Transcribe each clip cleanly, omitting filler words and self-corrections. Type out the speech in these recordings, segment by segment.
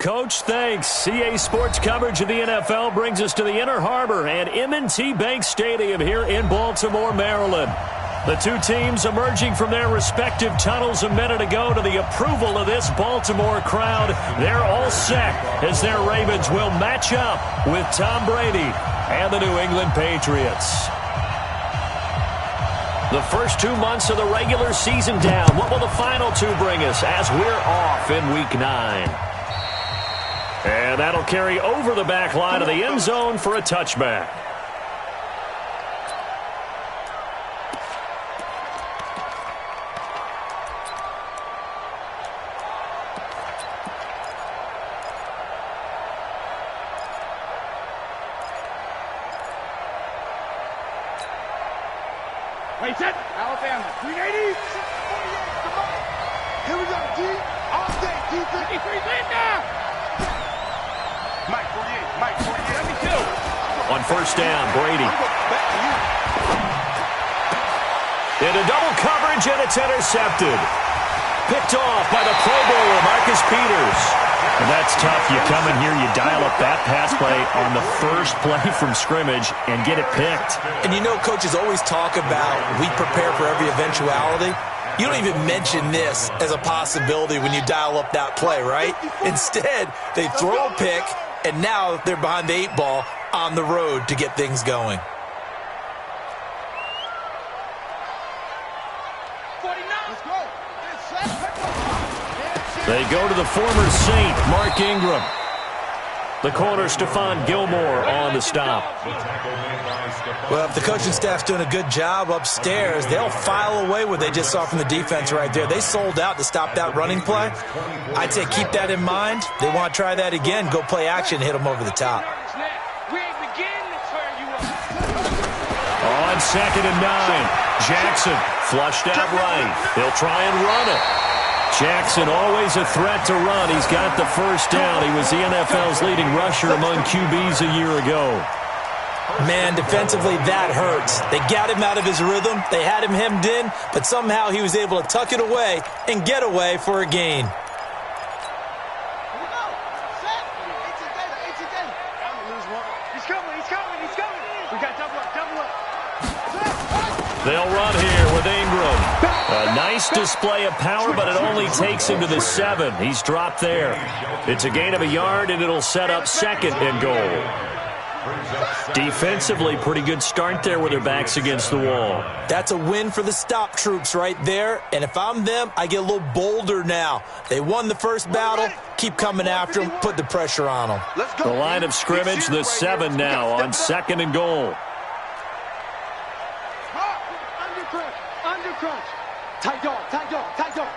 Coach, thanks. CA Sports coverage of the NFL brings us to the Inner Harbor and M&T Bank Stadium here in Baltimore, Maryland. The two teams emerging from their respective tunnels a minute ago to the approval of this Baltimore crowd. They're all set as their Ravens will match up with Tom Brady and the New England Patriots. The first 2 months of the regular season down. What will the final two bring us as we're off in Week 9? And that'll carry over the back line of the end zone for a touchback. Wait, set. Alabama. 380. Come on. Here we go, D. All day, defense. Defense in now. Mike 48. Mike 48. 72. On first down, Brady. Into double coverage, and it's intercepted. Picked off by the Pro Bowler, Marcus Peters. And that's tough. You come in here, you dial up that pass play on the first play from scrimmage and get it picked. And you know coaches always talk about we prepare for every eventuality. You don't even mention this as a possibility when you dial up that play, right? Instead, they throw a pick, and now they're behind the 8 ball on the road to get things going. They go to the former Saint, Mark Ingram. The corner, Stephon Gilmore, on the stop. Well, if the coaching staff's doing a good job upstairs, they'll file away what they just saw from the defense right there. They sold out to stop that running play. I'd say keep that in mind. They want to try that again, go play action, hit them over the top. On 2nd and 9, Jackson flushed out right. He'll try and run it. Jackson always a threat to run. He's got the first down. He was the NFL's leading rusher among QBs a year ago. Man, defensively, that hurts. They got him out of his rhythm. They had him hemmed in, but somehow he was able to tuck it away and get away for a gain. They'll run here with Ingram. A nice display of power, but it only takes him to the 7. He's dropped there. It's a gain of a yard, and it'll set up 2nd and goal. Defensively, pretty good start there with their backs against the wall. That's a win for the stop troops right there, and if I'm them, I get a little bolder now. They won the first battle. Keep coming after them. Put the pressure on them. The line of scrimmage, the 7 now on 2nd and goal. Under crunch. Tight dog, tight dog, tight dog.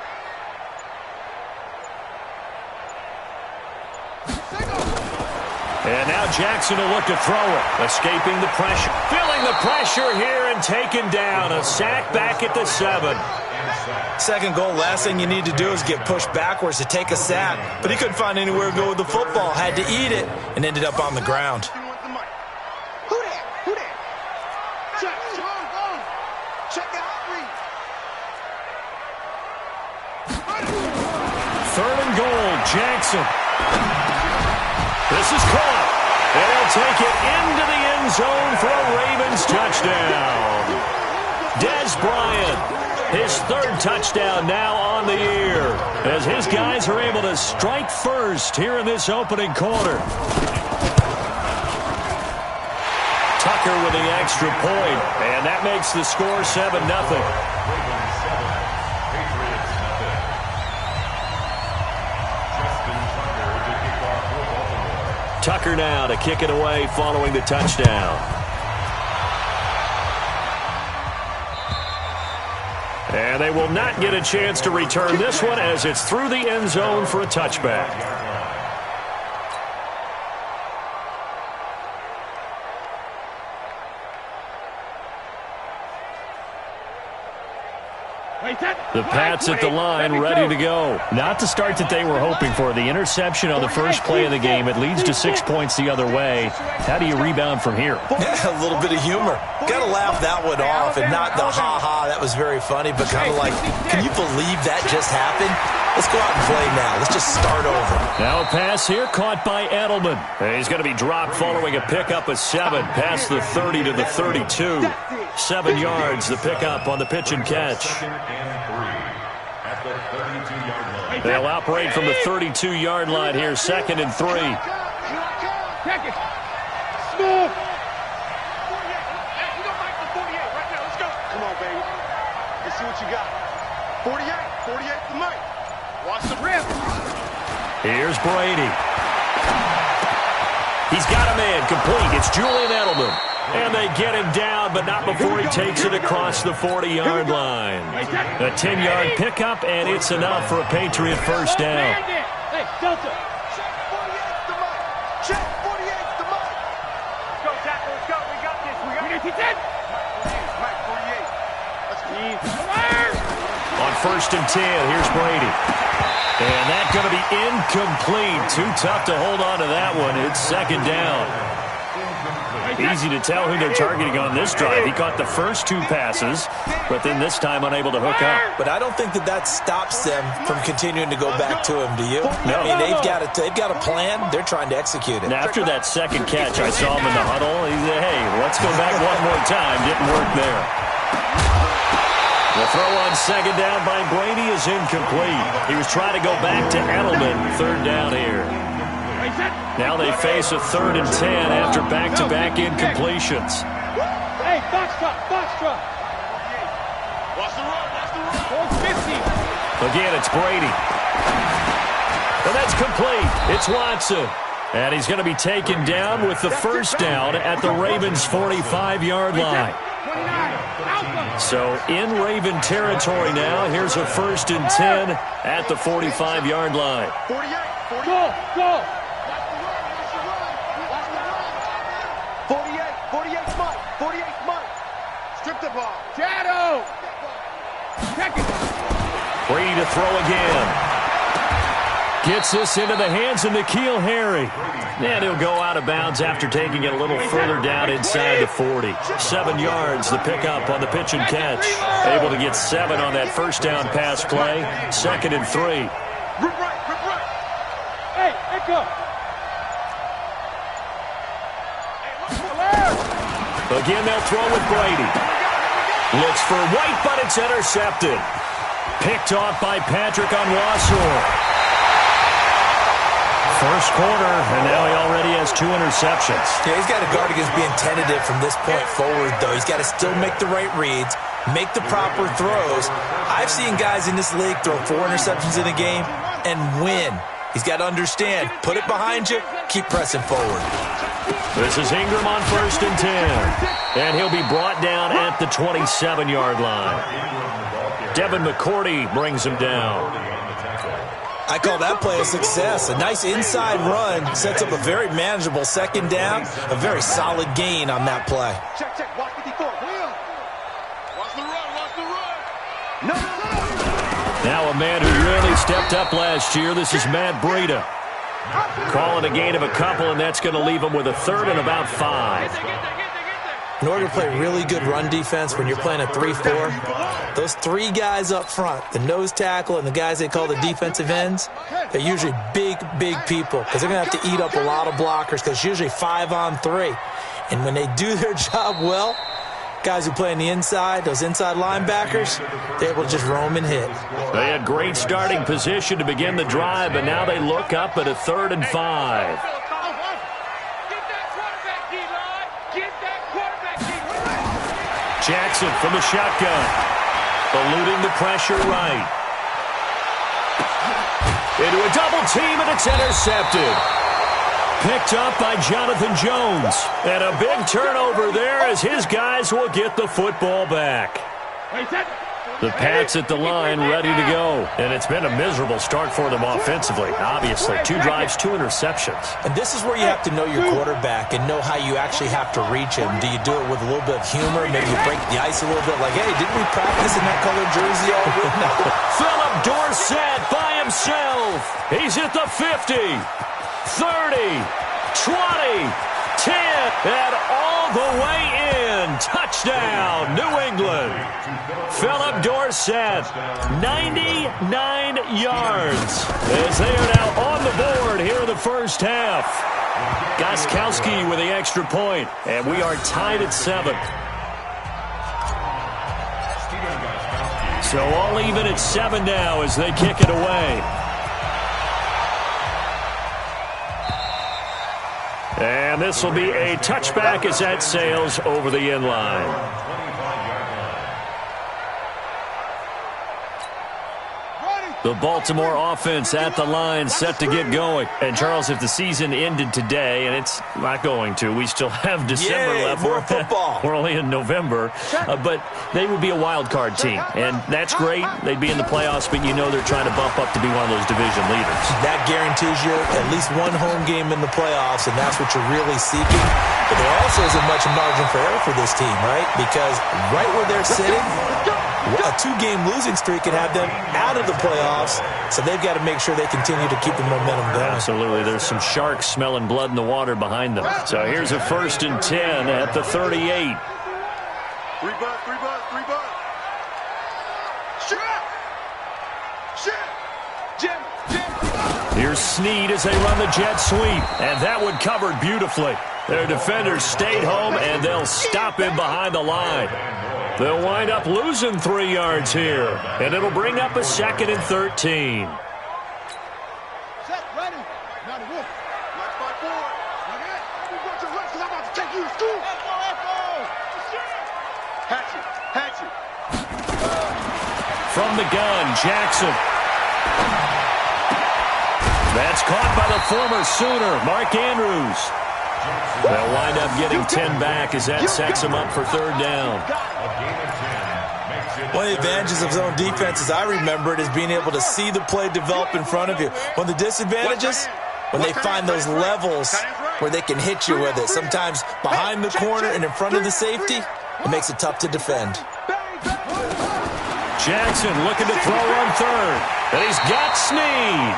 And now Jackson will look to throw it. Escaping the pressure. Feeling the pressure here and taken down. A sack back at the 7. 2nd goal, last thing you need to do is get pushed backwards to take a sack. But he couldn't find anywhere to go with the football. Had to eat it and ended up on the ground. Who that? Who that? Check out. 3rd and goal, Jackson. This is caught. And he'll take it into the end zone for a Ravens touchdown. Dez Bryant, his 3rd touchdown now on the year, as his guys are able to strike first here in this opening quarter. Tucker with the extra point, and that makes the score 7-0. Tucker now to kick it away following the touchdown. And they will not get a chance to return this one as it's through the end zone for a touchback. The Pats at the line, ready to go. Not the start that they were hoping for. The interception on the first play of the game. It leads to 6 points the other way. How do you rebound from here? Yeah, a little bit of humor. Got to laugh that one off, and not the ha-ha, that was very funny, but kind of like, can you believe that just happened? Let's go out and play now. Let's just start over. Now a pass here caught by Edelman. He's going to be dropped following a pickup of 7 past the 30 to the 32. 7 yards, the pickup on the pitch and catch. They'll operate from the 32-yard line here, 2nd and 3. Smooth. Come on, baby. Let's see what you got. 48 to Mike. Watch the rim. Here's Brady. He's got a man complete. It's Julian Edelman. And they get him down, but not before he takes it across the 40-yard line. A 10-yard pickup, and it's enough for a Patriot first down. Hey, Delta. Check 48 to Mike. Check 48 to Mike. Let's go, tackle. Let's go. We got this. We got it. Mike 48. Let's go. On 1st and 10, here's Brady. And that's going to be incomplete. Too tough to hold on to that one. It's 2nd down. Easy to tell who they're targeting on this drive. He caught the first 2 passes, but then this time unable to hook up. But I don't think that stops them from continuing to go back to him, do you? No. I mean, they've got a plan. They're trying to execute it. And after that second catch, I saw him in the huddle. He said, hey, let's go back one more time. Didn't work there. The throw on 2nd down by Brady is incomplete. He was trying to go back to Edelman. 3rd down here. Now they face a 3rd and 10 after back-to-back incompletions. Hey, box truck. Watch the run. 50. Again, it's Brady. And that's complete. It's Watson. And he's going to be taken down with the first down at the Ravens' 45-yard line. So in Raven territory now. Here's a 1st and 10 at the 45-yard line. 48. Go. 48 Mike. Strip the ball. Shadow. Check it. Brady to throw again. Gets this into the hands of N'Keal Harry. And he'll go out of bounds after taking it a little further down inside the 40. 7 yards, the pickup on the pitch and catch. Able to get 7 on that first down pass play. 2nd and 3. Rip right. Hey, echo. Again, they'll throw with Brady. Looks for White, but it's intercepted. Picked off by Patrick Onwuasor. First quarter, and now he already has 2 interceptions. Yeah, he's got to guard against being tentative from this point forward, though. He's got to still make the right reads, make the proper throws. I've seen guys in this league throw 4 interceptions in a game and win. He's got to understand, put it behind you, keep pressing forward. This is Ingram on 1st and 10. And he'll be brought down at the 27-yard line. Devin McCourty brings him down. I call that play a success. A nice inside run sets up a very manageable 2nd down. A very solid gain on that play. Check. Watch 54. Watch the run. No. Now a man who really stepped up last year. This is Matt Breida. Calling a gain of a couple, and that's going to leave him with a 3rd and about 5. In order to play really good run defense when you're playing a 3-4, those 3 guys up front, the nose tackle and the guys they call the defensive ends, they're usually big people because they're going to have to eat up a lot of blockers because it's usually 5 on 3. And when they do their job well, guys who play on the inside, those inside linebackers, they're able to just roam and hit. They had great starting position to begin the drive, but now they look up at a 3rd and 5. Jackson from the shotgun. Eluding the pressure right. Into a double team, and it's intercepted. Picked up by Jonathan Jones. And a big turnover there as his guys will get the football back. The Pats at the line, ready to go. And it's been a miserable start for them offensively, obviously. 2 drives, 2 interceptions. And this is where you have to know your quarterback and know how you actually have to reach him. Do you do it with a little bit of humor? Maybe you break the ice a little bit like, hey, didn't we practice in that colored jersey all week? No. Philip Dorsett by himself. He's at the 50, 30, 20, 10, and all the way in. Touchdown, New England. Philip Dorsett, 99 yards. As they are now on the board here in the first half. Gostkowski with the extra point, and we are tied at 7. So all even at 7 now as they kick it away. And this will be a touchback as that sails over the end line. The Baltimore offense at the line, set to get going. And, Charles, if the season ended today, and it's not going to, we still have December left. More football. We're only in November. But they would be a wild card team. And that's great. They'd be in the playoffs, but you know they're trying to bump up to be one of those division leaders. That guarantees you at least one home game in the playoffs, and that's what you're really seeking. But there also isn't much margin for error for this team, right? Because right where they're sitting, a 2-game losing streak can have them out of the playoffs, so they've got to make sure they continue to keep the momentum going. Absolutely. There's some sharks smelling blood in the water behind them. So here's a 1st and 10 at the 38. 3 bucks, 3 bucks, 3 bucks. Jim. Here's Snead as they run the jet sweep, and that one covered beautifully. Their defenders stayed home, and they'll stop him behind the line. They'll wind up losing 3 yards here, and it'll bring up a 2nd and 13. Set, ready. Now the wolf. Let's fight forward. I'm about to take you to school. Hatchet. From the gun, Jackson. That's caught by the former Sooner, Mark Andrews. They'll wind up getting 10 back as that sets them up for 3rd down. One of the advantages of zone defense, as I remember it, is being able to see the play develop in front of you. One of the disadvantages, when they find those levels where they can hit you with it. Sometimes behind the corner and in front of the safety, it makes it tough to defend. Jackson looking to throw on 3rd. And he's got Snead.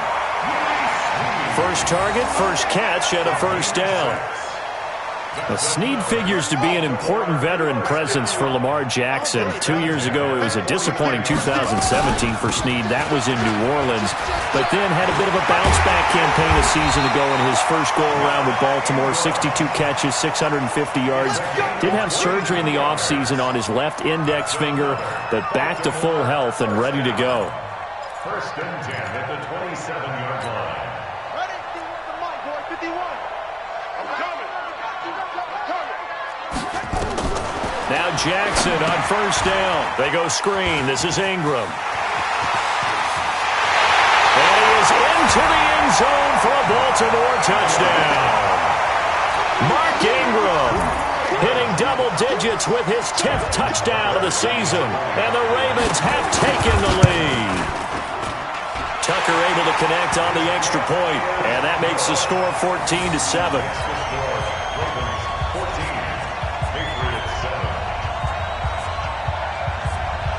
First target, first catch, and a 1st down. Now, Snead figures to be an important veteran presence for Lamar Jackson. 2 years ago, it was a disappointing 2017 for Snead. That was in New Orleans. But then had a bit of a bounce-back campaign a season ago in his first go-around with Baltimore. 62 catches, 650 yards. Did have surgery in the offseason on his left index finger, but back to full health and ready to go. 1st and 10 at the 27-yard line. Ready? 51. I'm coming. Now Jackson on 1st down. They go screen. This is Ingram. And he is into the end zone for a Baltimore touchdown. Mark Ingram hitting double digits with his 10th touchdown of the season. And the Ravens have taken the lead. Tucker able to connect on the extra point, and that makes the score 14-7.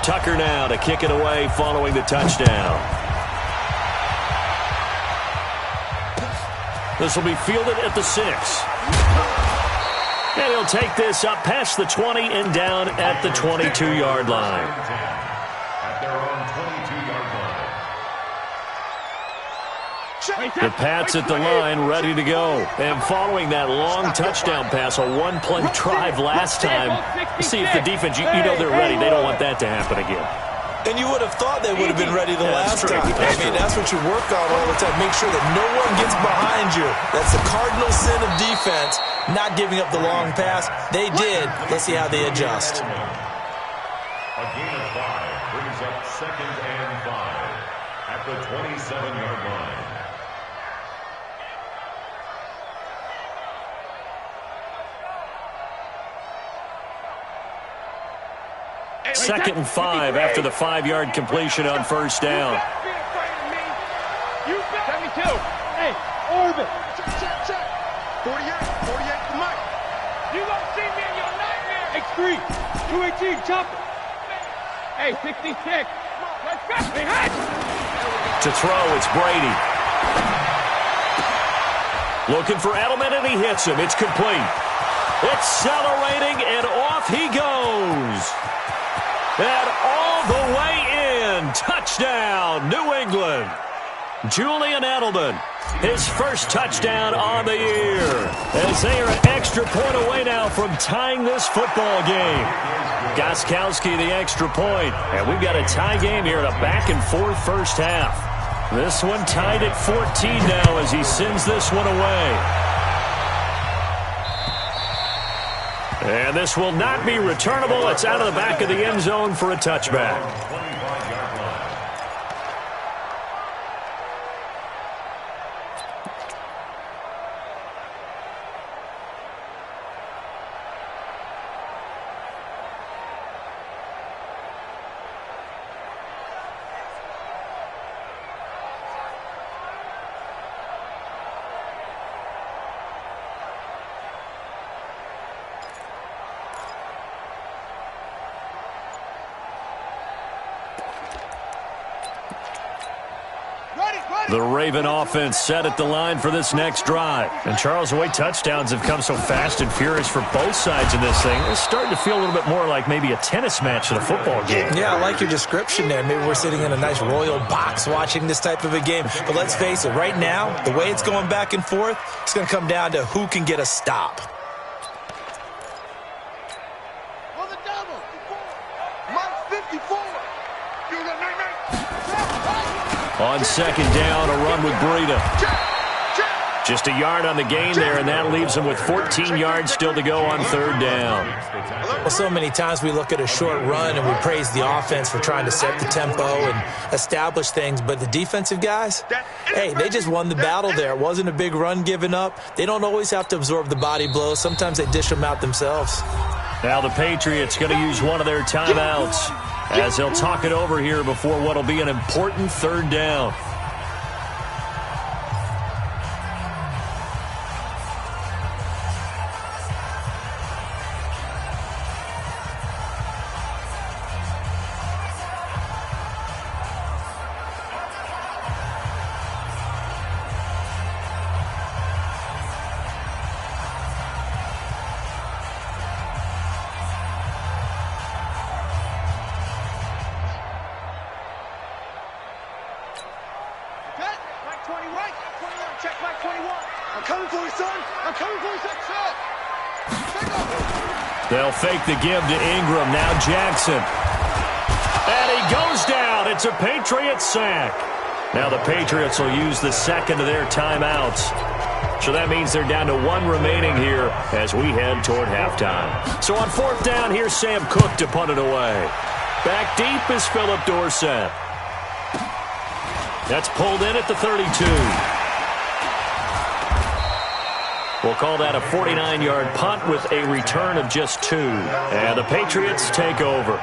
Tucker now to kick it away following the touchdown. This will be fielded at the 6. And he'll take this up past the 20 and down at the 22-yard line. At their own 22-yard line. The Pats at the line, ready to go. And following that long touchdown pass, a one-play drive last time, see if the defense, you know they're ready. They don't want that to happen again. And you would have thought they would have been ready the last time. I mean, that's what you work on all the time. Make sure that no one gets behind you. That's the cardinal sin of defense, not giving up the long pass. They did. Let's see how they adjust. A gain of 5 brings up 2nd and 5 at the 27-yard line. 2nd and 5 after the 5-yard completion on first down. 72. Hey, orbit. Check. 48 to Mike. You gonna see me in your nightmare. X3. 218, chop it. Hey, 66. Let's go. Hey, Hatch. To throw, it's Brady. Looking for Edelman, and he hits him. It's complete. Accelerating, and off he goes. And all the way in. Touchdown, New England. Julian Edelman, his first touchdown on the year, as they are an extra point away now from tying this football game. Gostkowski the extra point, and we've got a tie game here in a back-and-forth first half. This one tied at 14 now as he sends this one away. And this will not be returnable. It's out of the back of the end zone for a touchback. The Raven offense set at the line for this next drive. And Charles, the way touchdowns have come so fast and furious for both sides in this thing, it's starting to feel a little bit more like maybe a tennis match than a football game. Yeah, I like your description there. Maybe we're sitting in a nice royal box watching this type of a game. But let's face it, right now, the way it's going back and forth, it's going to come down to who can get a stop. On the double. Mike 54. You got 99. On second down, a run with Breida. Just a yard on the gain there, and that leaves him with 14 yards still to go on third down. Well, so many times we look at a short run and we praise the offense for trying to set the tempo and establish things, but the defensive guys, hey, they just won the battle there. It wasn't a big run given up. They don't always have to absorb the body blows. Sometimes they dish them out themselves. Now the Patriots going to use one of their timeouts as they'll talk it over here before what will be an important third down. They'll fake the give to Ingram. Now Jackson. And he goes down. It's a Patriots sack. Now the Patriots will use the second of their timeouts. So that means they're down to one remaining here as we head toward halftime. So on fourth down, here's Sam Cook to punt it away. Back deep is Phillip Dorsett. That's pulled in at the 32. We'll call that a 49-yard punt with a return of just 2. And the Patriots take over.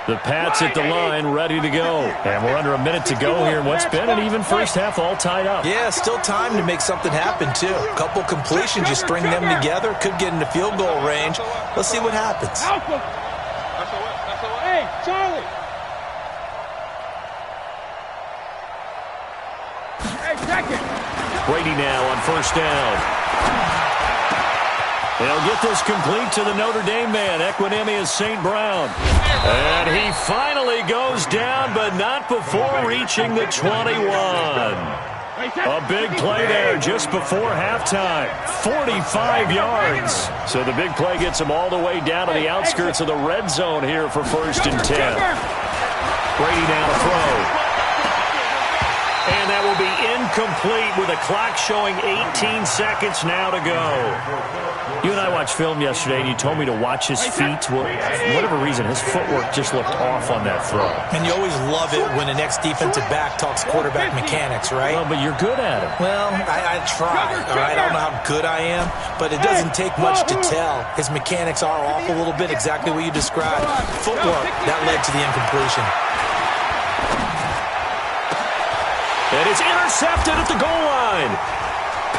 The Pats at the line, ready to go. And we're under a minute to go here in what's been an even first half, all tied up. Yeah, still time to make something happen, too. A couple completions, you string them together, could get into field goal range. Let's see what happens. Hey, Charlie. Hey, second. Brady now on first down. They'll get this complete to the Notre Dame man, Equanimeous St. Brown. And he finally goes down, but not before reaching the 21. A big play there just before halftime. 45 yards. So the big play gets him all the way down to the outskirts of the red zone here for 1st and 10. Brady now to throw. And that will be incomplete with a clock showing 18 seconds now to go. You and I watched film yesterday, and you told me to watch his feet. Well, for whatever reason, his footwork just looked off on that throw. And you always love it when the next defensive back talks quarterback mechanics, right? Well, but you're good at it. Well, I try, all right? I don't know how good I am, but it doesn't take much to tell. His mechanics are off a little bit, exactly what you described. Footwork, that led to the incompletion. And it's intercepted at the goal line.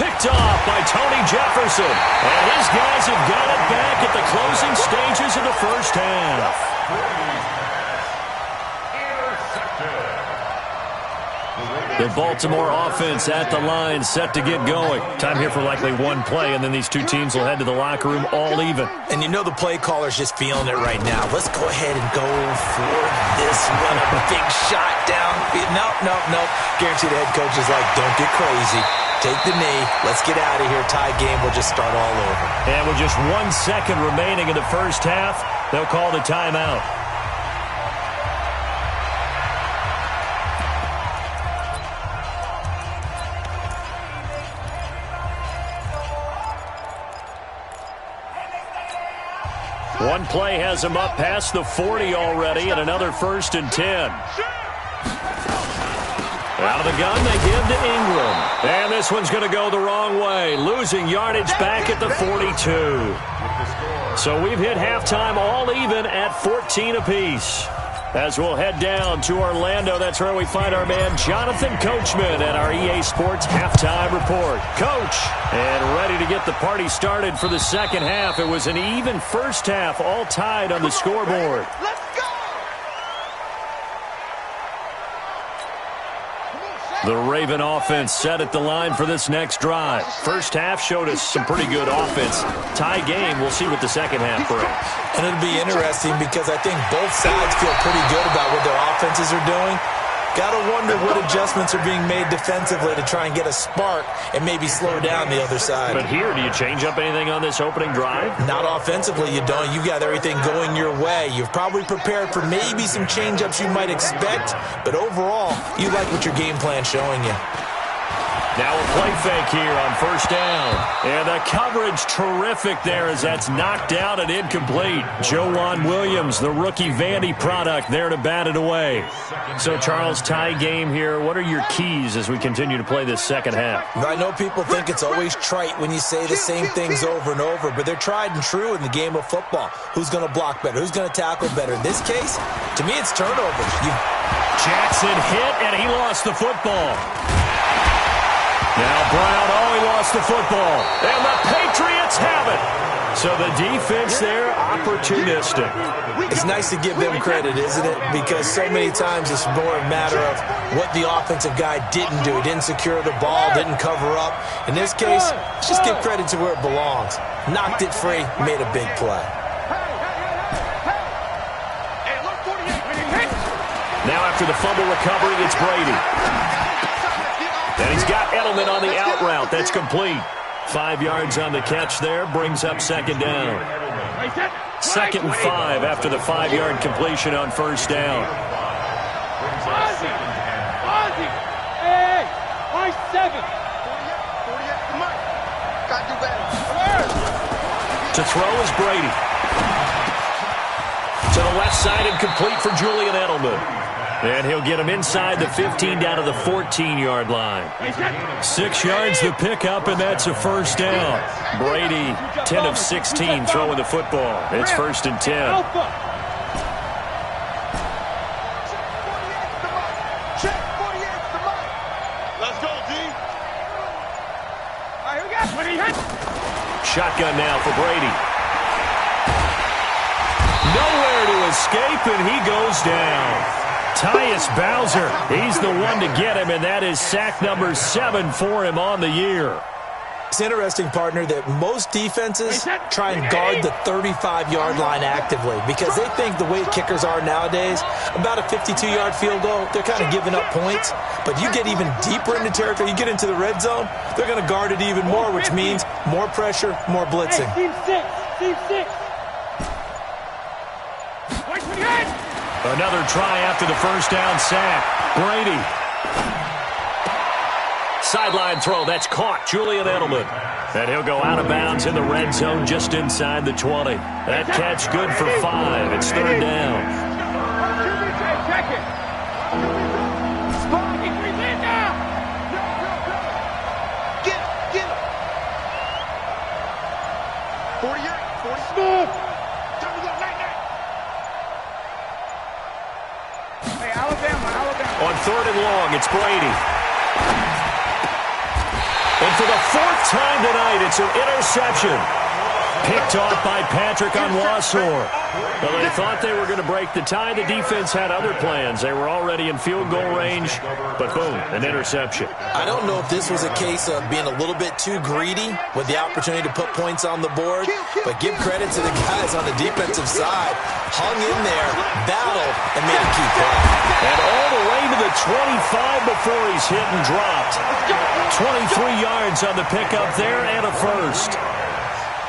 Picked off by Tony Jefferson. And his guys have got it back at the closing stages of the first half. The Baltimore offense at the line, set to get going. Time here for likely one play, and then these two teams will head to the locker room all even. And you know the play caller's just feeling it right now. Let's go ahead and go for this one. A big shot down. No. Guarantee the head coach is like, don't get crazy. Take the knee. Let's get out of here. Tie game. We'll just start all over. And with just 1 second remaining in the first half, they'll call the timeout. One play has him up past the 40 already, and another 1st and 10. Out of the gun, they give to Ingram. And this one's going to go the wrong way, losing yardage back at the 42. So we've hit halftime all even at 14 apiece. As we'll head down to Orlando, that's where we find our man Jonathan Coachman at our EA Sports Halftime Report. Coach, and ready to get the party started for the second half. It was an even first half, all tied on the scoreboard. Let's go! The Raven offense set at the line for this next drive. First half showed us some pretty good offense. Tie game, we'll see what the second half brings. And it'll be interesting because I think both sides feel pretty good about what their offenses are doing. Got to wonder what adjustments are being made defensively to try and get a spark and maybe slow down the other side. But here, do you change up anything on this opening drive? Not offensively, you don't. You got everything going your way. You've probably prepared for maybe some change-ups you might expect, but overall, you like what your game plan's showing you. Now a play fake here on first down. And the coverage terrific there as that's knocked down and incomplete. Joejuan Williams, the rookie Vandy product, there to bat it away. So, Charles, tie game here. What are your keys as we continue to play this second half? I know people think it's always trite when you say the same things over and over, but they're tried and true in the game of football. Who's going to block better? Who's going to tackle better? In this case, to me, it's turnovers. Jackson hit, and he lost the football. Now Brown, he lost the football. And the Patriots have it. So the defense there, opportunistic. It's nice to give them credit, isn't it? Because so many times it's more a matter of what the offensive guy didn't do. He didn't secure the ball, didn't cover up. In this case, let's just give credit to where it belongs. Knocked it free, made a big play. Now after the fumble recovery, it's Brady. And he's got Edelman on the out route. That's complete. 5 yards on the catch there. Brings up second down. 2nd and 5 after the 5-yard completion on first down. Hey, my 7. To throw is Brady. To the left side and complete for Julian Edelman. And he'll get him inside the 15 down to the 14-yard line. 6 yards the pickup, and that's a first down. Brady, 10 of 16 throwing the football. It's 1st and 10. Let's go, D. All right, here we go. Shotgun now for Brady. Nowhere to escape, and he goes down. Tyus Bowser, he's the one to get him, and that is sack number 7 for him on the year. It's interesting, partner, that most defenses try and guard the 35-yard line actively because they think the way kickers are nowadays, about a 52-yard field goal, they're kind of giving up points. But you get even deeper into territory, you get into the red zone, they're going to guard it even more, which means more pressure, more blitzing. Team 6, Team 6. Another try after the first down sack. Brady. sideline throw. That's caught. Julian Edelman. And he'll go out of bounds in the red zone just inside the 20. That catch good for 5. It's third down. Check it. Spot. Get him. 48. 40. Smooth. Time to go. Night. Hey, Alabama. On third and long, it's Brady. And for the 4th time tonight, it's an interception. Picked off by Patrick Onwuasor. Well, they thought they were going to break the tie. The defense had other plans. They were already in field goal range, but boom, an interception. I don't know if this was a case of being a little bit too greedy with the opportunity to put points on the board, but give credit to the guys on the defensive side. Hung in there, battled, and made a key play. And all the way to the 25 before he's hit and dropped. 23 yards on the pickup there and a first.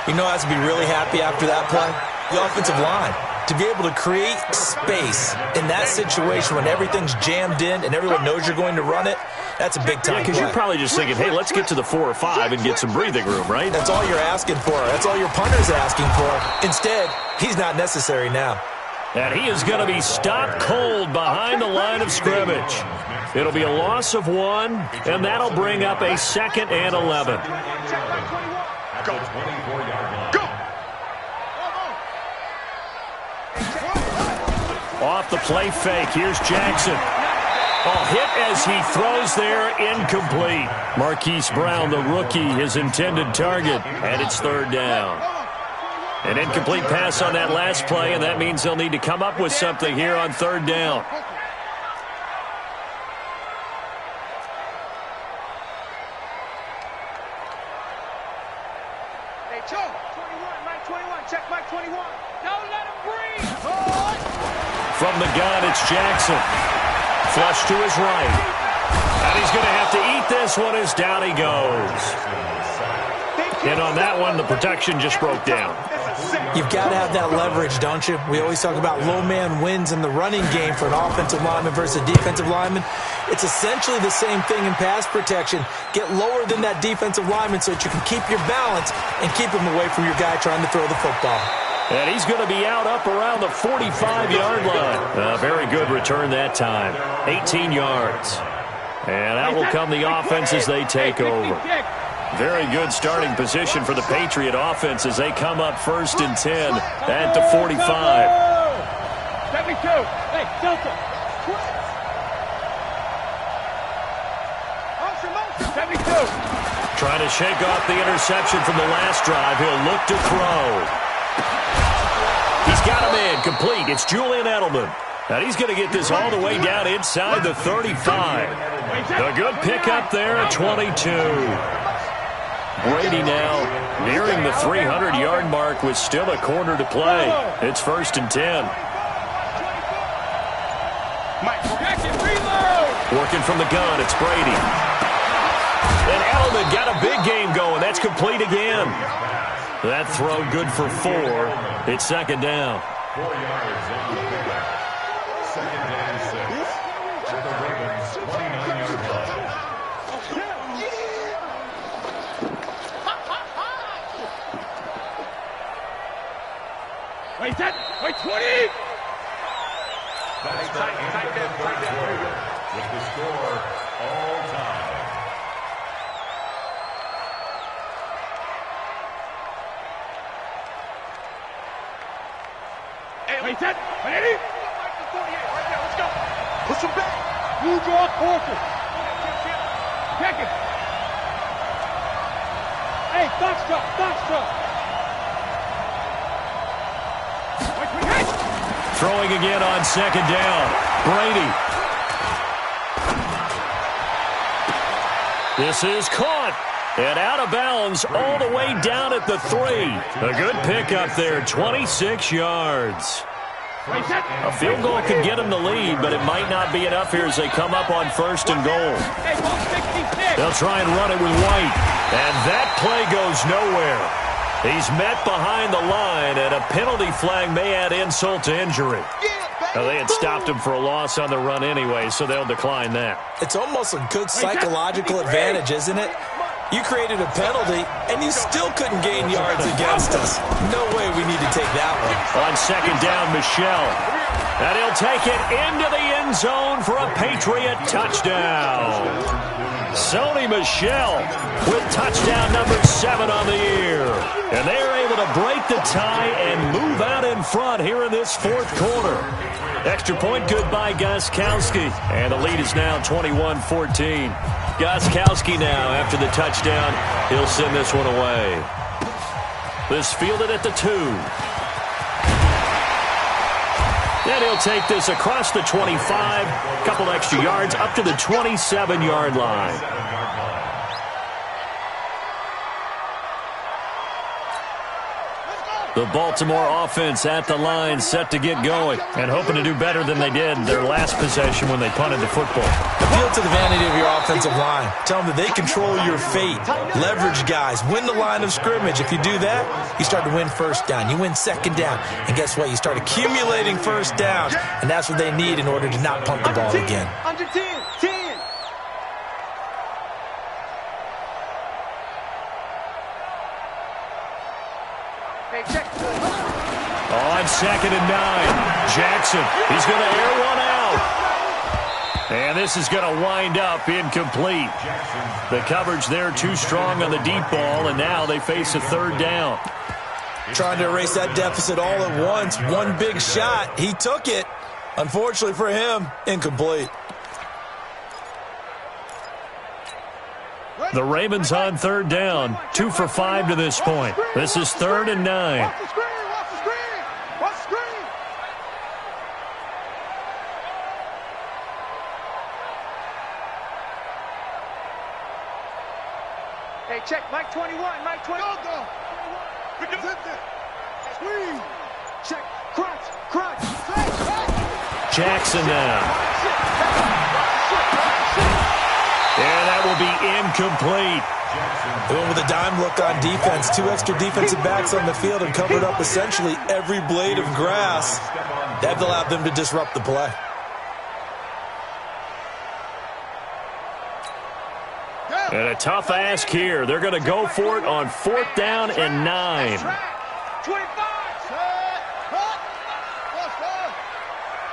You know, I have to be really happy after that play. The offensive line. To be able to create space in that situation when everything's jammed in and everyone knows you're going to run it, that's a big-time play. Because you're probably just thinking, hey, let's get to the 4 or 5 and get some breathing room, right? That's all you're asking for. That's all your punter's asking for. Instead, he's not necessary now. And he is going to be stopped cold behind the line of scrimmage. It'll be a loss of 1, and that'll bring up a 2nd and 11. At the 24-yard line. Go. Off the play fake, here's Jackson. Oh, hit as he throws there, incomplete. Marquise Brown, the rookie, his intended target, and it's third down. An incomplete pass on that last play, and that means they'll need to come up with something here on third down. Hey, Joe. 21, Mike 21. Check Mike 21. Don't let him breathe. From the gun, it's Jackson. Flush to his right. And he's going to have to eat this one as down he goes. And on that one, the protection just broke down. You've got to have that leverage, don't you? We always talk about low man wins in the running game for an offensive lineman versus a defensive lineman. It's essentially the same thing in pass protection. Get lower than that defensive lineman so that you can keep your balance and keep him away from your guy trying to throw the football. And he's going to be out up around the 45-yard line. Very good return that time. 18 yards. And out will come the offense as they take over. Very good starting position for the Patriot offense as they come up 1st and 10 at the 45. 72. Hey, Delta. 72. Trying to shake off the interception from the last drive. He'll look to throw. He's got him in. Complete. It's Julian Edelman. And he's going to get this all the way down inside the 35. A good pickup there at 22. Brady now nearing the 300-yard mark with still a quarter to play. It's 1st and 10. Working from the gun, it's Brady. And Edelman got a big game going. That's complete again. That throw good for 4. It's 2nd down. 4 yards on the pickup. 2nd and 6. At the Ravens' 29-yard line. Wait, 20! That's the end of the third quarter with the score all time. Wait, 10! 180! Right there, let's go! Push him back! You draw Corker! Check it! Hey, Foxtrot! Throwing again on 2nd down. Brady. This is caught. And out of bounds all the way down at the 3. A good pickup there, 26 yards. A field goal could get them the lead, but it might not be enough here as they come up on 1st and goal. They'll try and run it with White. And that play goes nowhere. He's met behind the line, and a penalty flag may add insult to injury. Yeah, Well, they had stopped him for a loss on the run anyway, so they'll decline that. It's almost a good psychological advantage, isn't it? You created a penalty, and you still couldn't gain yards against us. No way we need to take that one. On second down, Michel. And he'll take it into the end zone for a Patriot touchdown. Sony Michel with touchdown number 7 on the year. And they're able to break the tie and move out in front here in this fourth quarter. Extra point good by Gostkowski. And the lead is now 21-14. Gostkowski now, after the touchdown, he'll send this one away. This fielded at the 2. Then he'll take this across the 25, couple extra yards up to the 27-yard line. The Baltimore offense at the line, set to get going, and hoping to do better than they did their last possession when they punted the football. Appeal to the vanity of your offensive line. Tell them that they control your fate. Leverage guys. Win the line of scrimmage. If you do that, you start to win first down. You win second down. And guess what? You start accumulating first downs, and that's what they need in order to not punt the ball again. Under 10, 10. On second and 9, Jackson, he's going to air one out. And this is going to wind up incomplete. The coverage there too strong on the deep ball, and now they face a third down. Trying to erase that deficit all at once. One big shot. He took it. Unfortunately for him, incomplete. The Ravens on third down, 2 for 5 to this point. This is 3rd and 9. Watch the screen, watch the screen, watch the screen. Hey, check, Mike 21, Mike 21. Go. Screen. Check, crunch, crunch. Jackson now. And that will be incomplete. They went with a dime look on defense. 2 extra defensive backs on the field and covered up essentially every blade of grass. That allowed them to disrupt the play. And a tough ask here. They're going to go for it on 4th down and 9. 25.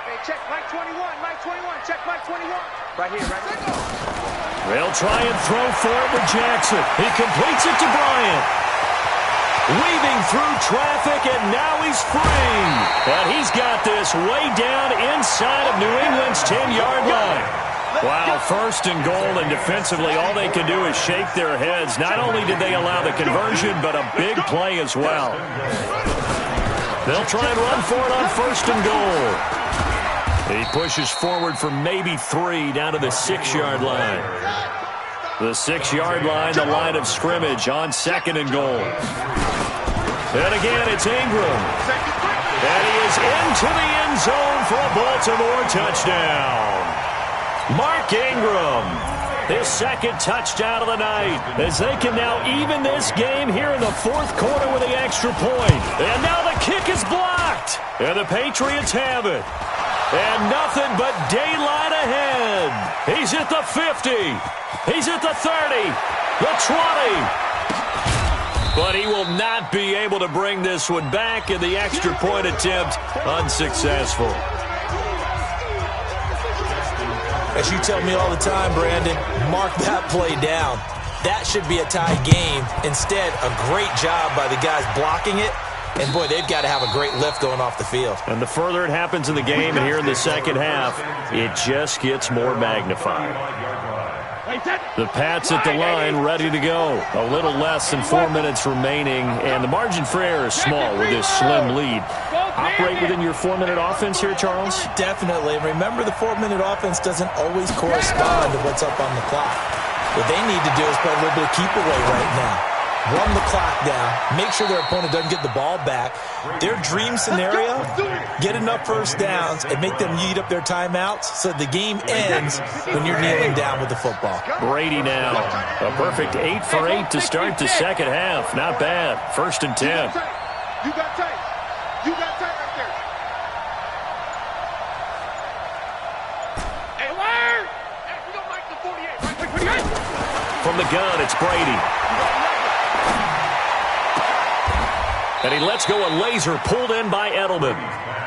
Hey, check Mike 21, Mike 21, check Mike 21. Right here, right here. They'll try and throw for it with Jackson. He completes it to Bryant. Weaving through traffic, and now he's free. And he's got this way down inside of New England's 10-yard line. Wow, 1st and goal, and defensively all they can do is shake their heads. Not only did they allow the conversion, but a big play as well. They'll try and run for it on 1st and goal. He pushes forward for maybe 3 down to the 6-yard line. The 6-yard line, the line of scrimmage on 2nd and goal. And again, it's Ingram. And he is into the end zone for a Baltimore touchdown. Mark Ingram, his 2nd touchdown of the night, as they can now even this game here in the 4th quarter with the extra point. And now the kick is blocked. And the Patriots have it. And nothing but daylight ahead. He's at the 50. He's at the 30. The 20. But he will not be able to bring this one back, and the extra point attempt unsuccessful. As you tell me all the time, Brandon, mark that play down. That should be a tie game. Instead, a great job by the guys blocking it. And, boy, they've got to have a great lift going off the field. And the further it happens in the game and here in the second half, it just gets more magnified. The Pats at the line, ready to go. A little less than 4 minutes remaining, and the margin for error is small with this slim lead. Operate within your 4-minute offense here, Charles? Definitely. And remember, the 4-minute offense doesn't always correspond to what's up on the clock. What they need to do is play a little bit of keep away right now. Run the clock down, make sure their opponent doesn't get the ball back. Their dream scenario, get enough first downs and make them eat up their timeouts so the game ends when you're kneeling down with the football. Brady now, a perfect 8 for 8 to start the second half. Not bad. 1st and 10. You got tight. You got tight right there. From the gun, it's Brady. And he lets go a laser pulled in by Edelman.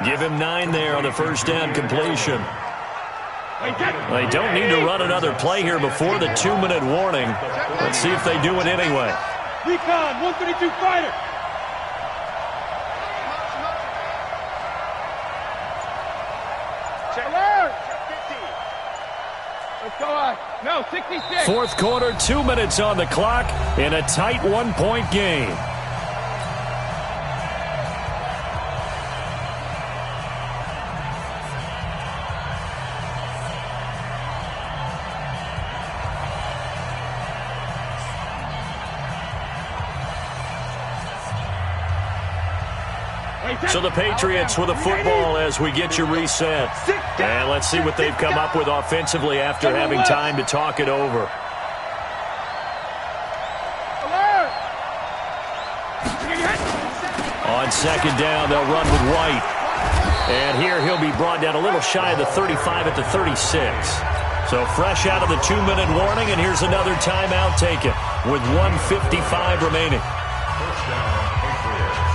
Give him 9 there on the first down completion. They don't need to run another play here before the 2-minute warning. Let's see if they do it anyway. Recon, 132 fighter. Check alert. 50. Let's go on. No, 66. Fourth quarter, 2 minutes on the clock in a tight 1-point game. So the Patriots with the football as we get you reset. And let's see what they've come up with offensively after having time to talk it over. On second down, they'll run with White. And here he'll be brought down a little shy of the 35 at the 36. So fresh out of the 2-minute warning, and here's another timeout taken with 1:55 remaining. First down, Patriots.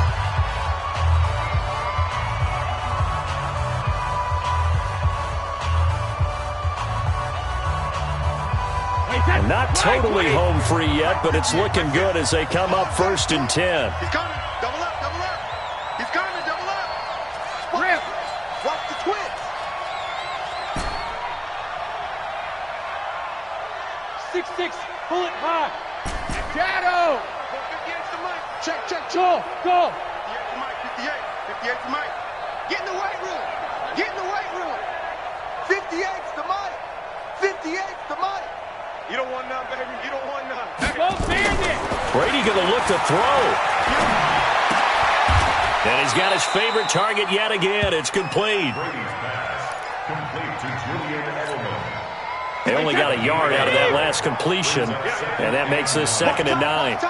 Not totally home free yet, but it's looking good as they come up 1st and 10. He's coming. Double up, double up. He's coming, double up. Rip. Watch the twins. 6'6", pull it high. Shadow. 58 to Mike. Check. Go. 58 to Mike, 58. 58 to Mike. Get in the weight room. Get in the weight room. 58 to Mike. 58 to Mike. You don't want none, baby. You don't want none. Go Bandit. Brady going to look to throw. And he's got his favorite target yet again. It's complete. Brady's pass complete to Julian Edelman. They only got a yard out of that last completion, and that makes this 2nd and 9. 3 down.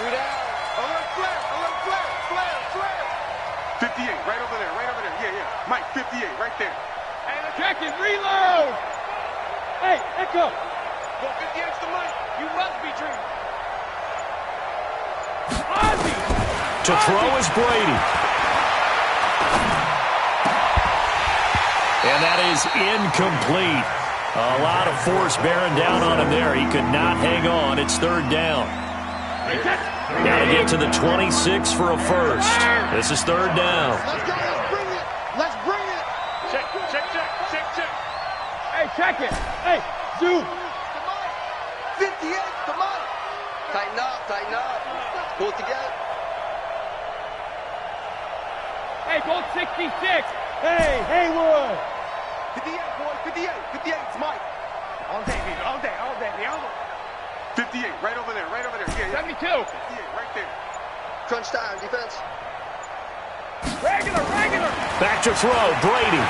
3 down. Flare. 58, right over there. Yeah. Mike, 58, right there. Check it, reload! Hey, Echo! Go 58 to Mike. You must be dreaming. Ozzy! To throw is Brady. And that is incomplete. A lot of force bearing down on him there. He could not hang on. It's 3rd down. Got to get to the 26 for a first. This is 3rd down. Let's go, let's bring it! Check. Hey, check it! Hey, zoom! 58 to Mike! Tighten up. Pull it together. Hey, go 66! Hey, Haywood! 58, boy, 58 to Mike. All day, baby, all day. 58, right over there. Yeah. 72. 58, right there. Crunch time, defense. Regular. Back to throw, Brady.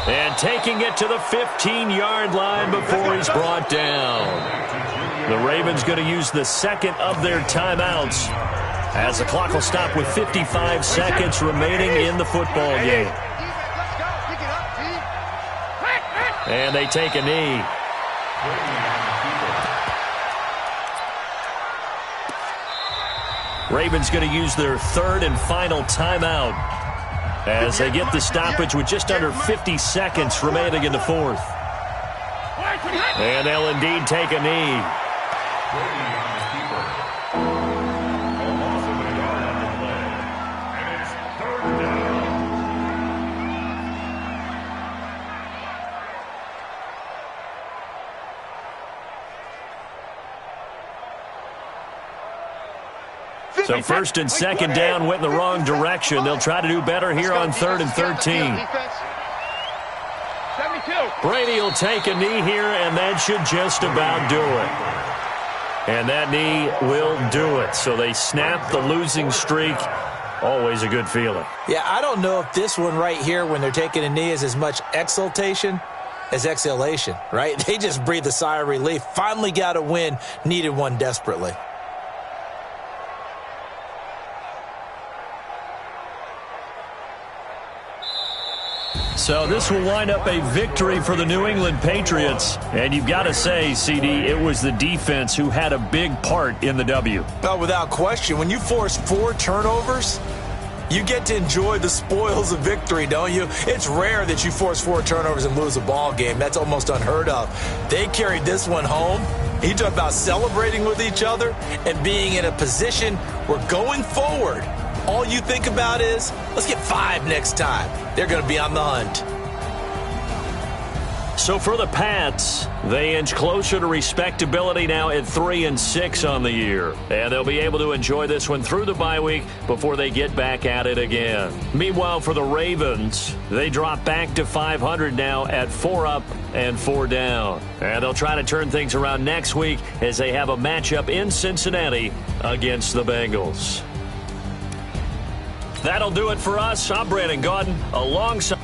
And taking it to the 15-yard line before he's brought down. The Ravens going to use the 2nd of their timeouts as the clock will stop with 55 seconds remaining in the football game. And they take a knee. Ravens going to use their 3rd and final timeout as they get the stoppage with just under 50 seconds remaining in the 4th. And they'll indeed take a knee. So 1st and 2nd down went in the wrong direction. They'll try to do better here on 3rd and 13. Brady will take a knee here, and that should just about do it. And that knee will do it. So they snap the losing streak. Always a good feeling. Yeah, I don't know if this one right here, when they're taking a knee, is as much exultation as exhalation, right? They just breathe a sigh of relief. Finally got a win, needed one desperately. So this will wind up a victory for the New England Patriots. And you've got to say, CD, it was the defense who had a big part in the W. Oh, without question. When you force 4 turnovers, you get to enjoy the spoils of victory, don't you? It's rare that you force 4 turnovers and lose a ball game. That's almost unheard of. They carried this one home. You talk about celebrating with each other and being in a position where going forward, all you think about is, let's get 5 next time. They're going to be on the hunt. So for the Pats, they inch closer to respectability now at 3-6 on the year. And they'll be able to enjoy this one through the bye week before they get back at it again. Meanwhile, for the Ravens, they drop back to 500 now at 4 up and 4 down. And they'll try to turn things around next week as they have a matchup in Cincinnati against the Bengals. That'll do it for us. I'm Brandon Gaudin alongside...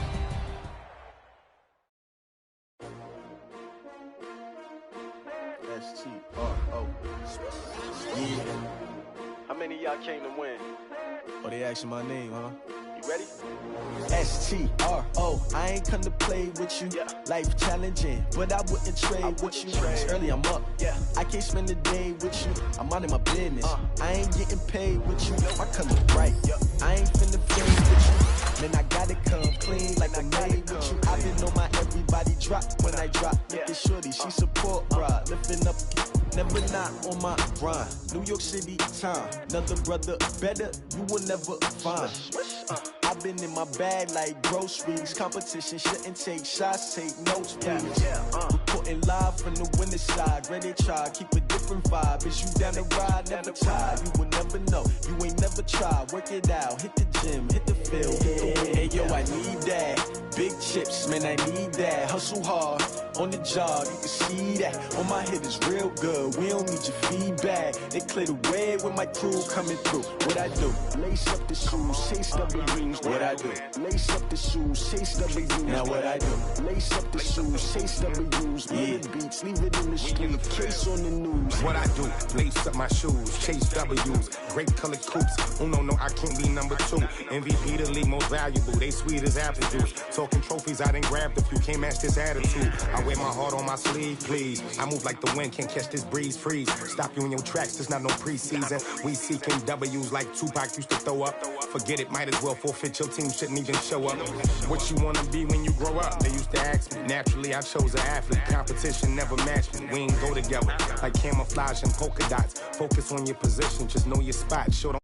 How many of y'all came to win? Oh, they asking my name, huh? You ready? S-T-R-O, I ain't come to play with you. Yeah. Life challenging, but I wouldn't trade with you. It's early, I'm up. Yeah. I can't spend the day with you. I'm minding my business. I ain't getting paid with you. My color bright. I ain't finna fade with you. Man, I gotta come clean like I'm made with you. I've been on my everybody drop when I drop. Look at shorty, she support ride. Lifting up, never not on my grind. New York City time. Another brother better, you will never find. I've been in my bag like groceries. Competition shouldn't take shots, take notes, please. Reporting live from the winning side. Ready to try, keep a different vibe. Is you down the ride, never tired. You will never know, you ain't never tried. Work it out, hit the gym, hit the field, hit the wind. Hey, yo, I need that. Big chips, man, I need that. Hustle hard, on the job, you can see that. On my head is real good, we don't need your feedback. They clear the way with my crew coming through. What I do? Lace up the shoes, chase W's. What I do? Lace up the shoes, chase W's. Now what I do? Lace up the shoes, chase W's. Yeah. Beats, leave it in the street, case on the news. What I do? Lace up my shoes, chase W's. Great colored coops. Oh no, I can't be number 2. MVP the league most valuable. They sweet as apple juice. Talking trophies, I didn't grab the few. Can't match this attitude. I wear my heart on my sleeve, please. I move like the wind, can't catch this breeze, freeze. Stop you in your tracks, there's not no preseason. We seeking W's like Tupac used to throw up. Forget it, might as well forfeit. Your team shouldn't even show up. What you wanna be when you grow up? They used to ask me. Naturally, I chose an athlete. Competition never matched me. We ain't go together like camouflage and polka dots. Focus on your position, just know your spot. Show them